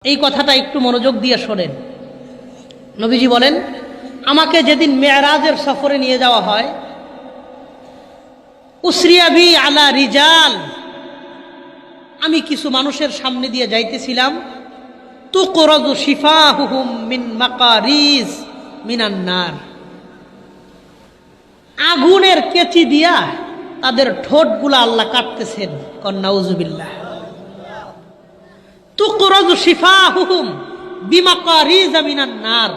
এই কথাটা একটু মনোযোগ দিয়ে শোনেন। নবীজি বলেন, আমাকে যেদিন মেরাজের সফরে নিয়ে যাওয়া হয়, উসরিয়া বি আলা রিজাল, আমি কিছু মানুষের সামনে দিয়ে যাইতেছিলাম, তুকরাজু শিফাহুহুম মিন মাকারিজ মিনান নার, আগুনের কেচি দিয়া তাদের ঠোঁটগুলো আল্লাহ কাটতেছেন। নাউজুবিল্লাহ। তুকরাজু শিফাহুহুম বিমাকারিজ মিনান নার,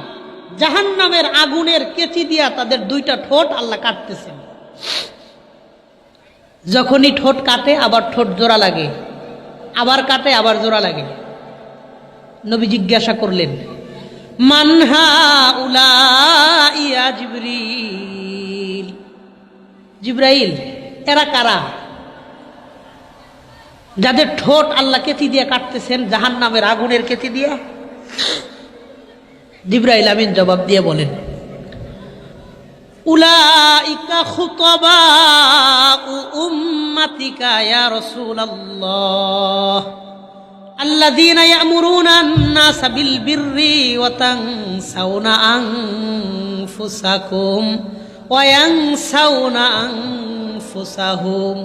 জাহান্নামের আগুনের কেচি দিয়া তাদের দুইটা ঠোঁট আল্লাহ কাটতেছেন। যখনই ঠোঁট কাটে আবার ঠোঁট জোড়া লাগে, আবার কাটে আবার জোড়া লাগে। নবী জিজ্ঞাসা করলেন, মান হাউলাই ইয়া জিবরিল, জিবরাইল এরা কারা যাদের ঠোঁট আল্লাহ কেচি দিয়ে কাটতেছেন, জাহান্নামের আগুনের কেচি দিয়ে? জিবরাইল আমিন জবাব দিয়ে বলেন, উলাইকা খুতাবাউ উম্মাতিকা ইয়া রাসূলুল্লাহ আল্লাযীনা ইয়া'মুরুনা আন-নাসা বিল বিররি ওয়া তানসাউনা আনফুসাকুম ওয়া ইয়ানসাউনা আনফুসাহুম।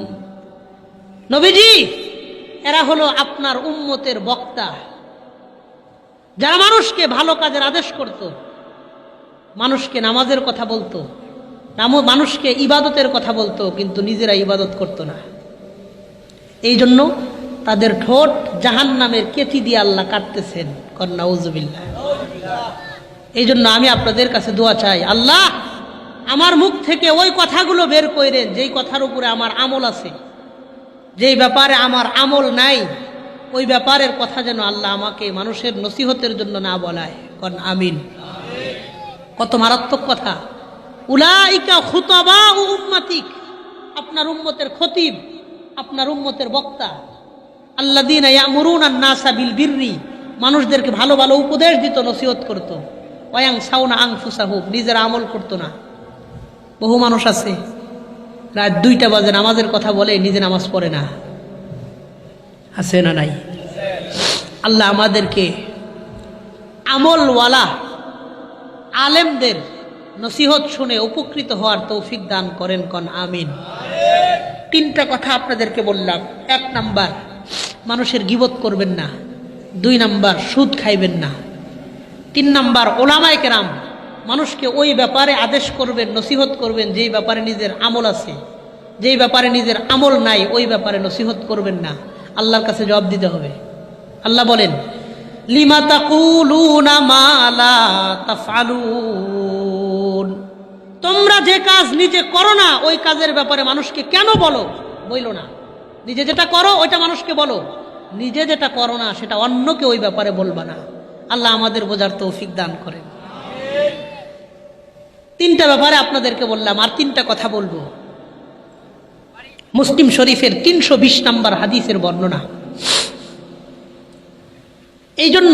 নবীজি, এরা হলো আপনার উম্মতের বক্তা, যারা মানুষকে ভালো কাজের আদেশ করত, মানুষকে নামাজের কথা বলতো, মানুষকে ইবাদতের কথা বলতো, কিন্তু নিজেরা ইবাদত করতো না। এই জন্য তাদের ঠোঁট জাহান্নামের কেচি দিয়ে আল্লাহ কাটতেছেন। নাউজুবিল্লাহ। এই জন্য আমি আপনাদের কাছে দোয়া চাই, আল্লাহ আমার মুখ থেকে ওই কথাগুলো বের করেন যেই কথার উপরে আমার আমল আছে, যেই ব্যাপারে আমার আমল নাই, ওই ব্যাপারের কথা যেন আল্লাহ আমাকে মানুষের নসিহতের জন্য না বলায়। আমিন। কত মারাত্মক কথা। উলাইকা খুতাবাউ উম্মাতিক, আপনার উম্মতের খতিব, আপনার উম্মতের বক্তা। আল্লাযীনা ইয়া'মুরুনা আন-নাসা বিল বিররি, মানুষদেরকে ভালো ভালো উপদেশ দিত, নসিহত করত। ওয়া ইয়ানসাউনা আনফুসাহুম, নিজেরা আমল করতো না। বহু মানুষ আছে রাত 2টা বাজে নামাজের কথা বলে, নিজে নামাজ পড়ে না। আছে না নাই? আল্লাহ আমাদেরকে আমলওয়ালা আলেমদের নসিহত শুনে উপকৃত হওয়ার তৌফিক দান করেন। আমিন। 3টা কথা আপনাদেরকে বললাম। 1 নাম্বার, মানুষের গীবত করবেন না। 2 নাম্বার, সুদ খাইবেন না। 3 নাম্বার, ওলামায়ে কেরাম মানুষকে ওই ব্যাপারে আদেশ করবেন, নসিহত করবেন যেই ব্যাপারে নিজের আমল আছে, যেই ব্যাপারে নিজের আমল নাই ওই ব্যাপারে নসিহত করবেন না। আল্লাহর কাছে জবাব দিতে হবে। আল্লাহ বলেন, লিমা তাকুলুনা মা লা তাফআলুন, তোমরা যে কাজ নিজে করো না ওই কাজের ব্যাপারে মানুষকে কেন বলো? বইলো না। নিজে যেটা করো ওইটা মানুষকে বলো, নিজে যেটা করো না সেটা অন্যকে ওই ব্যাপারে বলবা না। আল্লাহ আমাদের বোঝার তৌফিক দান করেন। 3টা ব্যাপারে আপনাদেরকে বললাম, আর 3টা কথা বলবো। মুসলিম শরীফের 320 নম্বর হাদিসের বর্ণনা। এই জন্য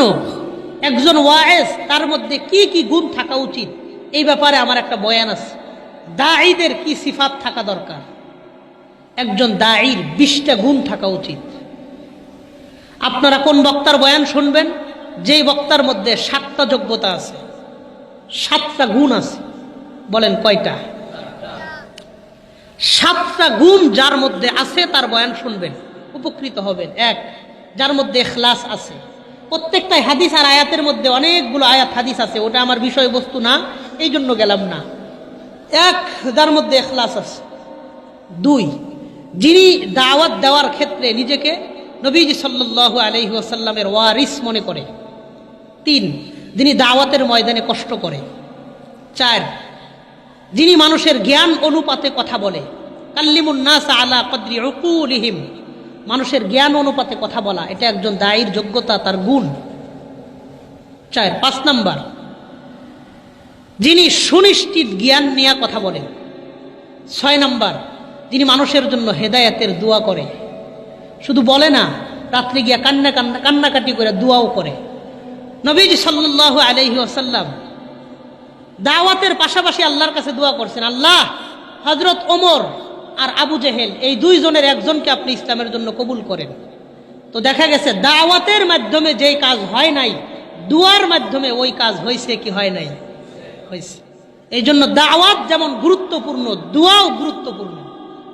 একজন ওয়াইজ তার মধ্যে কি কি গুণ থাকা উচিত এই ব্যাপারে আমার একটা বয়ান আছে। দাঈদের কি সিফাত থাকা দরকার, একজন দাঈর 20টা গুণ থাকা উচিত। আপনারা কোন বক্তার বয়ান শুনবেন? যেই বক্তার মধ্যে 7টা যোগ্যতা আছে, 7টা গুণ আছে। বলেন কয়টা? 7টা গুণ যার মধ্যে আছে তার বয়ান শুনবেন, উপকৃত হবেন। 1, যার মধ্যে ইখলাস আছে। প্রত্যেকটাই হাদিস আর আয়াতের মধ্যে অনেকগুলো আয়াত হাদিস আছে, ওটা আমার বিষয়বস্তু না, এই জন্য গেলাম না। 1, যার মধ্যে ইখলাস আছে। 2, যিনি দাওয়াত দেওয়ার ক্ষেত্রে নিজেকে নবীজি সাল্লাল্লাহু আলাইহি ওয়াসাল্লামের ওয়ারিস মনে করে। 3, যিনি দাওয়াতের ময়দানে কষ্ট করে। 4, যিনি মানুষের জ্ঞান অনুপাতে কথা বলে। কাল্লিমুন নাস আলা কদরি উকুলিহিম, মানুষের জ্ঞান অনুপাতে কথা বলা, এটা একজন দায়ীর যোগ্যতা, তার গুণ। 4, 5 নাম্বার, যিনি সুনিশ্চিত জ্ঞান নিয়ে কথা বলেন। 6 নাম্বার, যিনি মানুষের জন্য হেদায়েতের দোয়া করে, শুধু বলে না, রাত্রে গিয়া কান্নাকাটি করে দোয়াও করে। নবীজি সাল্লাল্লাহু আলাইহি ওয়াসাল্লাম দাওয়াতের পাশাপাশি আল্লাহর কাছে দোয়া করছেন, আল্লাহ হযরত ওমর আর আবু জেহেল এই 2 জনের একজনকে আপনি ইসলামের জন্য কবুল করেন। তো দেখা গেছে দাওয়াতের মাধ্যমে যেই কাজ হয় নাই, দুয়ার মাধ্যমে ওই কাজ হয়েছে কি হয় নাই? হয়েছে। এই জন্য দাওয়াত যেমন গুরুত্বপূর্ণ, দুয়াও গুরুত্বপূর্ণ।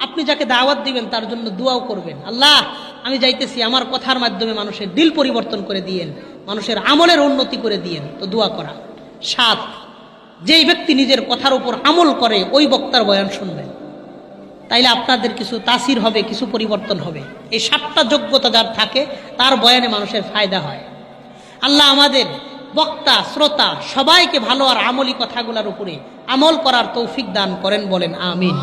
আপনি যাকে দাওয়াত দিবেন তার জন্য দুয়াও করবেন, আল্লাহ আমি যাইতেছি, আমার কথার মাধ্যমে মানুষের দিল পরিবর্তন করে দিয়েন, মানুষের আমলের উন্নতি করে দিয়েন। তো দোয়া করা। 7, যেই ব্যক্তি নিজের কথার উপর আমল করে ওই বক্তার বয়ান শুনবেন, তাইলে আপনাদের কিছু তাসির হবে, কিছু পরিবর্তন হবে। এই 7টা যোগ্যতা যার থাকে তার বয়ানে মানুষের ফায়দা হয়। আল্লাহ আমাদের বক্তা শ্রোতা সবাইকে ভালো আর আমলি কথাগুলোর উপরে আমল করার তৌফিক দান করেন, বলেন আমিন।